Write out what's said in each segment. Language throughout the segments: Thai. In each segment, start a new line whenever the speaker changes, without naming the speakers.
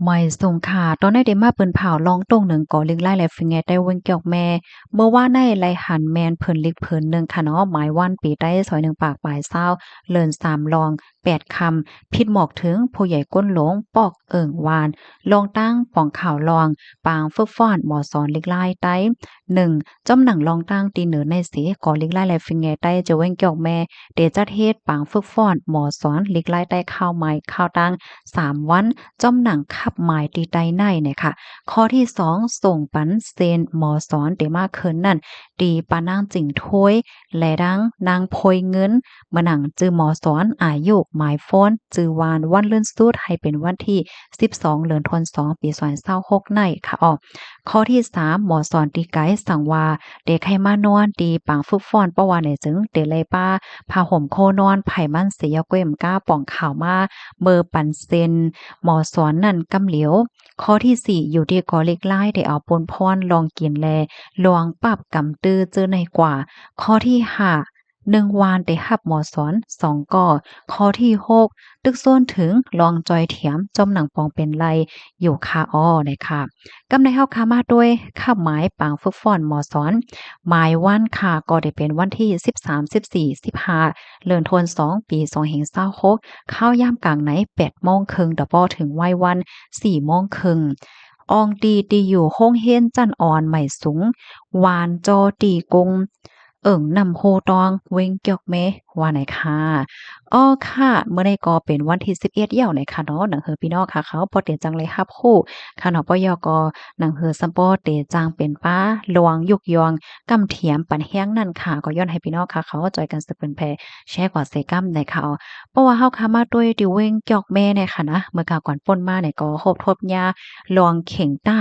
ไม่สงค่ะตอนได้ได้มาเปิ้นเผาลองตรงหนึ่งก่อลิงไล่แลฟิงแงได้เว้งเกี่ยวแม่เมื่อว่าในไลหันแมนเพิ่นลิกเพิ่นหนึ่งค่ะเนาะหมายวันปีได้ซอยหนึ่งปากปลายเศร้าเลินสามลอง8คำพิดหมอกถึงผู้ใหญ่ก้นหลงปอกเอิ่งวานลองตั้งป่องข่าวลองปางฟึกฟ้อนหมอสอนลิกไล่ได้1จ้อมหนังลองตั้งตีเหนือในสีก่อลิกไล่แลฟิงแงได้จะเว้งเกี่ยวแม่เดจัดเฮ็ดปางฝึกฟ้อนหมอสอนลิกไล่ได้ข้าวไม้ข้าวตั้ง3 วันจ้อมหนังขับหมายตีใดในเนี่ยค่ะข้อที่2ส่งปันเซนหมอสอนเดมาเคินนั่นตีปานางจิงถ้วยและดังนางโพยเงินมาหนังจือหมอสอนอายุหมายฟ้อนจือวานวันเลื่อนสุดให้เป็นวันที่12เดือนธันวาคมปี2026ในค่ะข้อที่3หมอสอนตีไกด์สั่งว่าเด็กให้มานอนดีปางฝึกฟ้อนประว่าไหนจึงเดเลยป้าผ้าห่มโคนอนไผ่มันเสียเกวมก้าป่องข่าวมาเบอร์ปันเซนหมอสอนนั่นกำเหลียวข้อที่4อยู่ที่กอเล็กไล่ได้เอาปนพรลองกินแลลองปรับกำตื้อเจอในกว่าข้อที่51 วานได้หับหมอสอน2 ก่อข้อที่6ตึกโซนถึงลองจอยเถียมจอมหนังปองเป็นไรอยู่คาอ้อนะคะกำในเฮาคามาด้วยข้าหมายปางฝึกฟ้อนหมอสอนหมายวันค่ะก็ได้เป็นวันที่13 14 15เดือนธันวาคมปี2026เข้ายามกลางไหน8:30ดปถึงวัยวัน4:30อองดีตีอยู่โฮงเฮียนจันอ่อนใหม่สูงวานจอตีกงนำโฮตองเวงเกียกเมว่าไหนค่ะอ้อค่ะเมื่อในก็เป็นวันที่11เหี่ยวไหนค่ะเนาะหนังเฮอพี่น้องค่ะเขาพอเตียจังเลยรับคู่ค่ะเนาะปยก็หนังเฮอซัมปอเตจางเป็นป้าลวงยุกยองกำเถียมปันแห้งนั่นค่ะก็ย้อนให้พี่น้องค่ะเขาจอยกันสืบเพิ่นแผ่แชร์กว่าใส่กำในค่ะเพราะว่าเฮาค่ะมาด้วยดิเวงเกียกแม่เนี่ยค่ะนะเมื่อกาก่อนป่นมาเนี่ยก็โฮบทบยาลวงเข่งต้า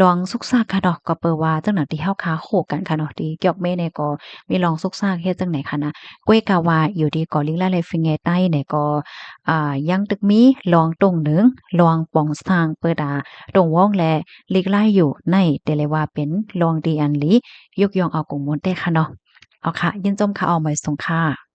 ลวงสุกซากค่ะดอกก็เปิ่ว่าจังหนังที่เฮาค่ะโฮกันค่ะเนาะที่เกียกแม่เนี่ยก็มีลองสุกซากเฮ็ดจังไหนค่ะนะก้วยกาว่าอยู่ดีก็ลิงลาเลยฟิงเงใต้เนี่ยก็ยังตึกมีลองตรงหนึ่งลองปองสร้างเปิดตรงว่องแลลิกไล่อยู่ในแต่เลยว่าเป็นลองดีอันลียกยองเอากงมนต์ได้ค่ะเนาะเอาค่ะยินจมค่ะเอาไว้ส่งค่ะ